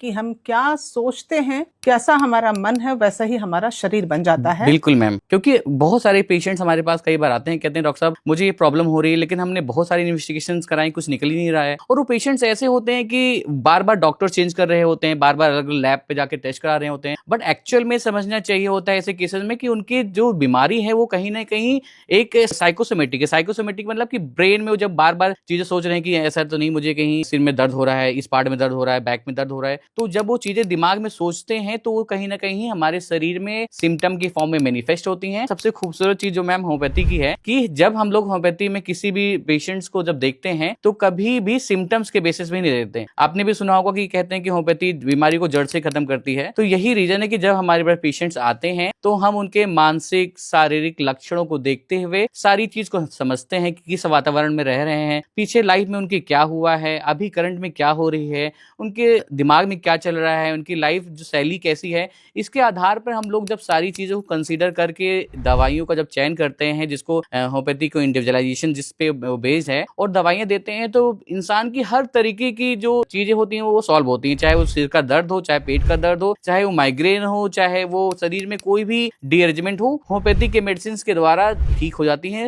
कि हम क्या सोचते हैं, कैसा हमारा मन है वैसा ही हमारा शरीर बन जाता है। बिल्कुल मैम, क्योंकि बहुत सारे पेशेंट्स हमारे पास कई बार आते हैं, कहते हैं डॉक्टर साहब मुझे ये प्रॉब्लम हो रही है, लेकिन हमने बहुत सारी इन्वेस्टिगेशंस कराई, कुछ निकल ही नहीं रहा है। और वो पेशेंट्स ऐसे होते हैं कि बार बार डॉक्टर चेंज कर रहे होते हैं, बार बार अलग अलग लैब पे जाके टेस्ट करा रहे होते हैं। बट एक्चुअल में समझना चाहिए होता है ऐसे केसेस में कि उनकी जो बीमारी है वो कहीं ना कहीं एक साइकोसोमेटिक है। साइकोसोमेटिक मतलब कि ब्रेन में वो जब बार बार चीजें सोच रहे हैं कि ऐसा तो नहीं, मुझे कहीं सिर में दर्द हो रहा है, इस पार्ट में दर्द हो रहा है, बैक में दर्द हो रहा है, तो जब वो चीजें दिमाग में सोचते हैं तो वो कहीं ना कहीं हमारे शरीर में सिम्टम की फॉर्म में मैनिफेस्ट होती हैं। सबसे खूबसूरत चीज जो मैम होम्योपैथी की है कि जब हम लोग होम्योपैथी में किसी भी पेशेंट्स को जब देखते हैं तो कभी भी सिम्टम्स के बेसिस में नहीं देखते हैं। आपने भी सुना होगा कि कहते हैं कि होम्योपैथी बीमारी को जड़ से खत्म करती है। तो यही रीजन है कि जब हमारे पास पेशेंट्स आते हैं तो हम उनके मानसिक शारीरिक लक्षणों को देखते हुए सारी चीज को समझते हैं कि किस वातावरण में रह रहे हैं, पीछे लाइफ में उनकी क्या हुआ है, अभी करंट में क्या हो रही है, उनके दिमाग में क्या चल रहा है, उनकी लाइफ जो शैली कैसी है। इसके आधार पर हम लोग जब सारी चीजों को कंसीडर करके दवाइयों का जब चयन करते हैं, जिसको होम्योपैथी को इंडिविजुअलाइजेशन जिस पे बेस्ड है, और दवाइयां देते हैं, तो इंसान की हर तरीके की जो चीजें होती हैं वो सॉल्व होती हैं। चाहे वो सिर का दर्द हो, चाहे पेट का दर्द हो, चाहे वो माइग्रेन हो, चाहे वो शरीर में कोई भी डिअरेंजमेंट हो, होम्योपैथी के मेडिसिन के द्वारा ठीक हो जाती है।